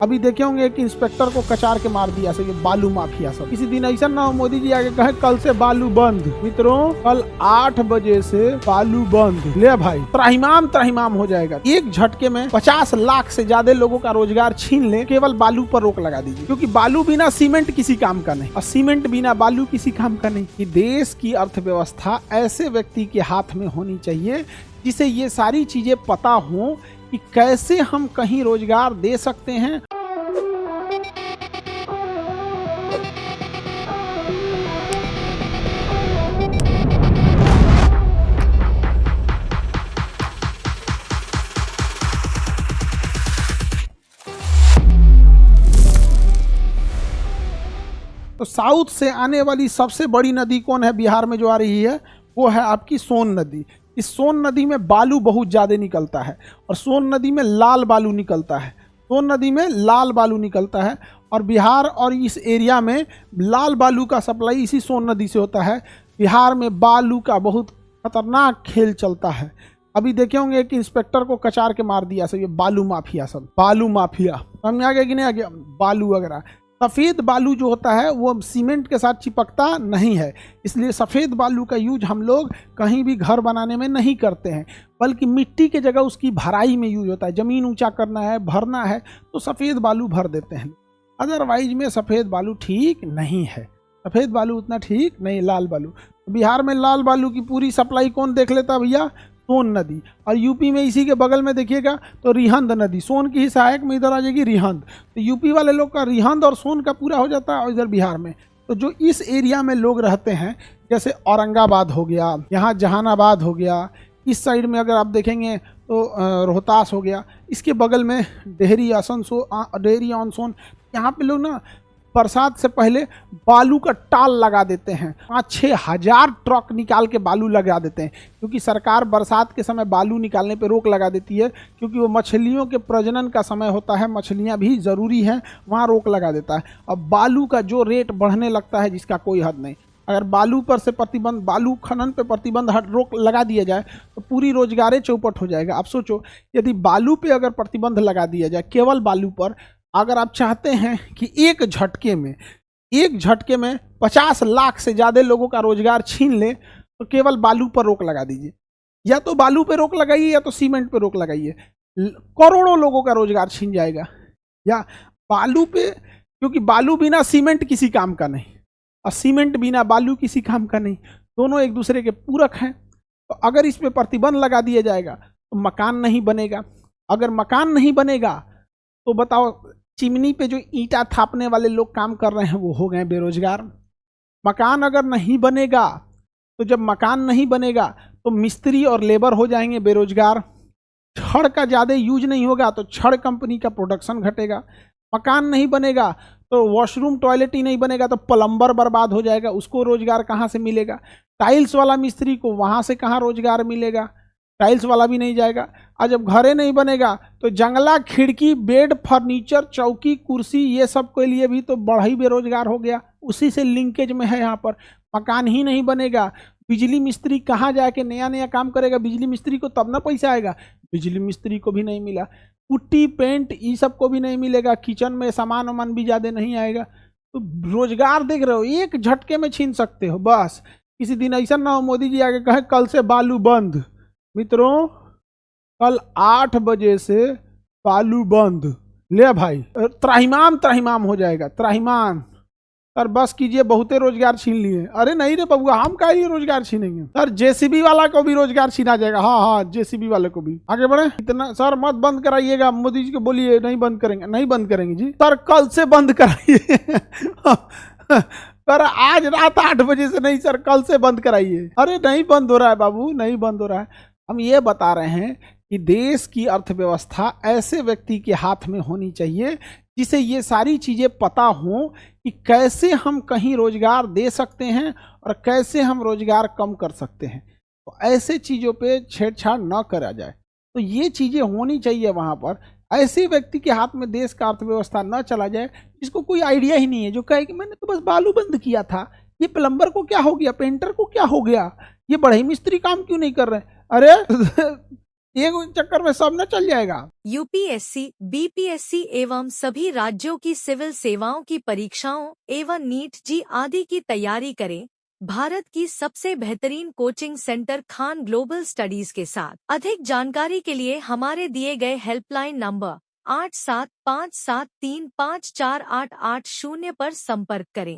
अभी देखे होंगे एक इंस्पेक्टर को कचार के मार दिया ये बालू माफिया सब। किसी दिन ऐसा ना हो मोदी जी आगे कहे कल से बालू बंद। मित्रों कल 8 बजे से बालू बंद। ले भाई त्राहिमाम हो जाएगा। एक झटके में 50 लाख से ज्यादा लोगों का रोजगार छीन ले। केवल बालू पर रोक लगा दीजिए, क्योंकि बालू बिना सीमेंट किसी काम का नहीं और सीमेंट बिना बालू किसी काम का नहीं। कि देश की अर्थव्यवस्था ऐसे व्यक्ति के हाथ में होनी चाहिए जिसे ये सारी चीजें पता हो कि कैसे हम कहीं रोजगार दे सकते हैं। तो साउथ से आने वाली सबसे बड़ी नदी कौन है बिहार में जो आ रही है? वो है आपकी सोन नदी। इस सोन नदी में बालू बहुत ज़्यादा निकलता है और सोन नदी में लाल बालू निकलता है। सोन नदी में लाल बालू निकलता है और बिहार और इस एरिया में लाल बालू का सप्लाई इसी सोन नदी से होता है। बिहार में बालू का बहुत खतरनाक खेल चलता है। अभी देखे होंगे एक इंस्पेक्टर को कचार के मार दिया ये बालू माफिया सब। बालू माफिया समझ आ गया कि नहीं आ गया? बालू वगैरह सफ़ेद बालू जो होता है वो सीमेंट के साथ चिपकता नहीं है, इसलिए सफ़ेद बालू का यूज हम लोग कहीं भी घर बनाने में नहीं करते हैं, बल्कि मिट्टी के जगह उसकी भराई में यूज होता है। ज़मीन ऊंचा करना है, भरना है तो सफ़ेद बालू भर देते हैं। अदरवाइज में सफ़ेद बालू ठीक नहीं है। सफ़ेद बालू उतना ठीक नहीं, लाल बालू। बिहार में लाल बालू की पूरी सप्लाई कौन देख लेता भैया? सोन नदी। और यूपी में इसी के बगल में देखिएगा तो रिहंद नदी, सोन की ही सहायक में इधर आ जाएगी रिहंद। तो यूपी वाले लोग का रिहंद और सोन का पूरा हो जाता है। और इधर बिहार में तो जो इस एरिया में लोग रहते हैं, जैसे औरंगाबाद हो गया, यहाँ जहानाबाद हो गया, इस साइड में अगर आप देखेंगे तो रोहतास हो गया, इसके बगल में डेहरी ऑन सोन, यहाँ पे लोग ना बरसात से पहले बालू का टाल लगा देते हैं। 5-6 हज़ार ट्रक निकाल के बालू लगा देते हैं, क्योंकि सरकार बरसात के समय बालू निकालने पे रोक लगा देती है, क्योंकि वो मछलियों के प्रजनन का समय होता है, मछलियां भी ज़रूरी हैं, वहाँ रोक लगा देता है। अब बालू का जो रेट बढ़ने लगता है जिसका कोई हद नहीं। अगर बालू पर से प्रतिबंध, बालू खनन पे प्रतिबंध रोक लगा दिया जाए तो पूरी रोजगारें चौपट हो जाएगा। आप सोचो यदि बालू पे अगर प्रतिबंध लगा दिया जाए, केवल बालू पर, अगर आप चाहते हैं कि एक झटके में 50 लाख से ज़्यादा लोगों का रोजगार छीन ले, तो केवल बालू पर रोक लगा दीजिए। या तो बालू पे रोक लगाइए या तो सीमेंट पे रोक लगाइए। करोड़ों लोगों का रोजगार छीन जाएगा। या बालू पे, क्योंकि बालू बिना सीमेंट किसी काम का नहीं और सीमेंट बिना बालू किसी काम का नहीं, दोनों एक दूसरे के पूरक हैं। तो अगर इस पे प्रतिबंध लगा दिया जाएगा तो मकान नहीं बनेगा। अगर मकान नहीं बनेगा तो बताओ, चिमनी पे जो ईंटा थापने वाले लोग काम कर रहे हैं वो हो गए बेरोजगार। मकान अगर नहीं बनेगा तो जब मकान नहीं बनेगा तो मिस्त्री और लेबर हो जाएंगे बेरोजगार। छड़ का ज़्यादा यूज नहीं होगा तो छड़ कंपनी का प्रोडक्शन घटेगा। मकान नहीं बनेगा तो वॉशरूम टॉयलेट ही नहीं बनेगा तो प्लम्बर बर्बाद हो जाएगा, उसको रोजगार कहाँ से मिलेगा? टाइल्स वाला मिस्त्री को वहाँ से कहाँ रोजगार मिलेगा? टाइल्स वाला भी नहीं जाएगा। और जब घरे नहीं बनेगा तो जंगला, खिड़की, बेड, फर्नीचर, चौकी, कुर्सी, ये सब के लिए भी तो बड़ा ही बेरोजगार हो गया। उसी से लिंकेज में है यहाँ पर। मकान ही नहीं बनेगा, बिजली मिस्त्री कहाँ जाके नया काम करेगा? बिजली मिस्त्री को तब ना पैसा आएगा। बिजली मिस्त्री को भी नहीं मिला, पुट्टी पेंट ये सब को भी नहीं मिलेगा, किचन में सामान वामान भी ज़्यादा नहीं आएगा। तो रोजगार देख रहे हो, एक झटके में छीन सकते हो बस। किसी दिन ऐसा ना हो मोदी जी आगे कहे कल से बालू बंद। मित्रों कल 8 बजे से बालू बंद। ले भाई त्राहिमाम हो जाएगा। त्राहिमाम सर बस कीजिए, बहुते रोजगार छीन लिए। अरे नहीं रे बबुआ, हम का ही रोजगार छीनेंगे सर? जेसीबी वाला को भी रोजगार छीना जाएगा। हाँ, जेसीबी वाले को भी। आगे बढ़े। इतना सर मत बंद कराइएगा, मोदी जी को बोलिए नहीं बंद करेंगे। नहीं बंद करेंगे जी सर, कल से बंद कराइए। सर आज रात 8 बजे से नहीं सर, कल से बंद कराइए। अरे नहीं बंद हो रहा है बाबू, नहीं बंद हो रहा है। हम ये बता रहे हैं कि देश की अर्थव्यवस्था ऐसे व्यक्ति के हाथ में होनी चाहिए जिसे ये सारी चीज़ें पता हो कि कैसे हम कहीं रोजगार दे सकते हैं और कैसे हम रोजगार कम कर सकते हैं। तो ऐसे चीज़ों पे छेड़छाड़ न करा जाए। तो ये चीज़ें होनी चाहिए वहाँ पर। ऐसे व्यक्ति के हाथ में देश का अर्थव्यवस्था न चला जाए जिसको कोई आइडिया ही नहीं है, जो कहे कि मैंने तो बस बालू बंद किया था, ये प्लम्बर को क्या हो गया, पेंटर को क्या हो गया, ये बढ़ई मिस्त्री काम क्यों नहीं कर रहे? अरे एक चक्कर में सब न चल जाएगा। यूपीएससी, बीपीएससी एवं सभी राज्यों की सिविल सेवाओं की परीक्षाओं एवं नीट जी आदि की तैयारी करें भारत की सबसे बेहतरीन coaching centre Khan global studies के साथ। अधिक जानकारी के लिए हमारे दिए गए हेल्पलाइन नंबर 8757354880 पर संपर्क करें।